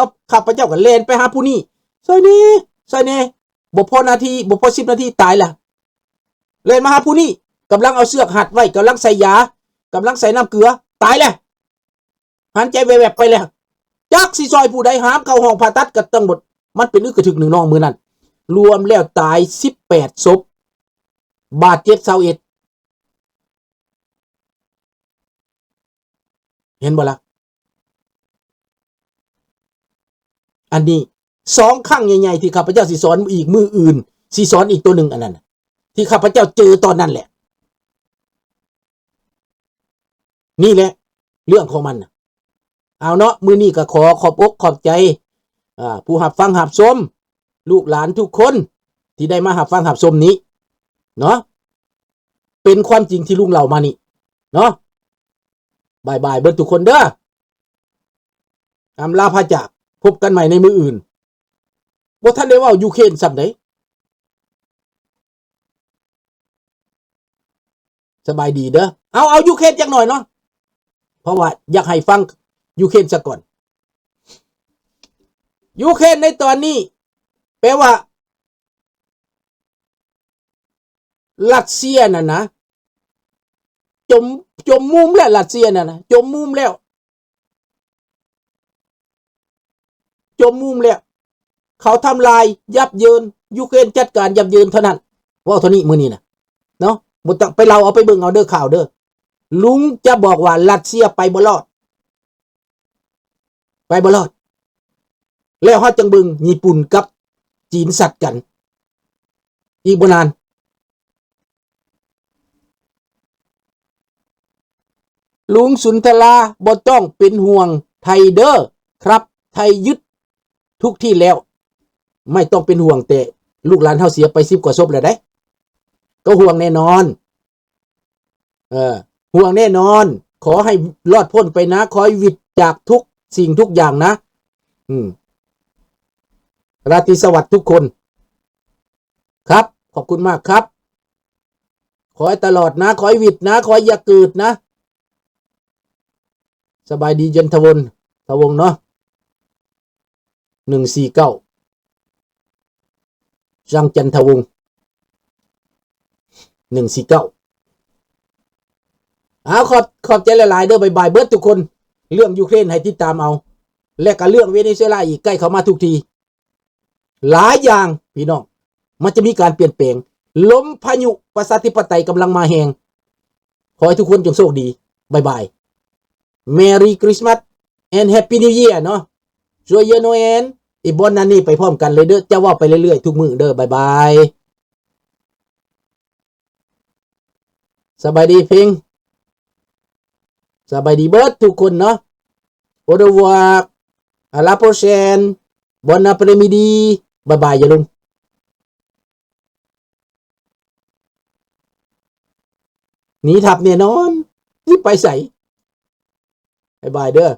บข้าพเจ้าก็เลนไปหาผู้นี้ซอยนี้บ่พอนาทีบ่พอ10 นาทีตายละเลนมาหาผู้นี้กำลังเอาเสือกหัดไว้กำลังใส่ยากำลังใส่น้ำเกลือตายแล้วหันใจแวบๆไปแล้วจักสิซอยผู้ใดหามเข้าห้องผ่าตัดก็ต้องหมดมันเป็นอึกกระถึกหนึ่งน้องมือนั้นรวมแล้วตาย18 ศพบาดเจ็บ21เห็นบ่ล่ะอันนี้2 ครั้งใหญ่ๆที่ข้าพเจ้าสิสอนอีกมืออื่นสิสอนอีกตัวหนึ่งอันนั้นที่ข้าพเจ้าเจอตอนนั้นแหละนี่แหละเรื่องของมันเอาเนาะมือนี้ก็ขอขอบใจผู้หับฟังหับชมลูกหลานทุกคนที่ได้มาหับฟังหับชมนี้เนาะเป็นความจริงที่ลุงเล่ามานี่เนาะบายเบิดทุกคนเด้ออำลาพระจากพบกันใหม่ในมืออื่นบ่ทันได้เว้ายูเครนซ้ำไดสบายดีเด้อเอายูเครนจักหน่อยเนาะเพราะว่าอยากให้ฟังยูเครนซะก่อนยูเครนในตอนนี้แปลว่ารัสเซียน่ะนะจมมุมแล้วรัสเซียน่ะนะจมมุมแล้วเขาทำลายยับเยินยูเครนจัดการยับเยินเท่านั้นว่าเท่านี้มื้อนี้นะเนาะบ่ต้องไปเราเอาไปเบิ่งเอาเด้อข่าวเด้อลุงจะบอกว่ารัสเซียไปบ่รอดแล้วเฮาจังเบิ่งญี่ปุ่นกับจีนสัตว์กันอีกบ่นานลุงสุนทราบ่ต้องเป็นห่วงไทยเด้อครับไทยยึดทุกที่แล้วไม่ต้องเป็นห่วงแต่ลูกหลานเฮาเสียไป10 กว่าศพแล้วได้ก็ห่วงแน่นอนห่วงแน่นอนขอให้รอดพ้นไปนะขอให้วิตจากทุกสิ่งทุกอย่างนะราตรีสวัสดิ์ทุกคนครับขอบคุณมากครับขอให้ตลอดนะขอให้วิตนะขอให้อย่าเกิดนะสบายดีเย็นทวงเนาะ149จังจันทวงศ์149ขอบใจหลายๆเด้อบายเบิดทุกคนเรื่องยูเครนให้ติดตามเอาและก็เรื่องเวเนซุเอลาอีกใกล้เข้ามาทุกทีหลายอย่างพี่น้องมันจะมีการเปลี่ยนแปลงลมพายุประชาธิปไตยกำลังมาแหงขอให้ทุกคนจงโชคดีบาย Merry Christmas and Happy New Year เนาะ Joyeux Noël อีบอนนั่นนี่ไปพร้อมกันเลยเด้อจะว่าไปเรื่อยๆทุกมื้อเด้อบายสบายดีเพ่งสบายดีเบิดทุกคนเนาะ Au revoir à la prochaine bon après-midi บายอย่าลืมหนีทับแน่นอนนี่ไปใส่บายเด้อ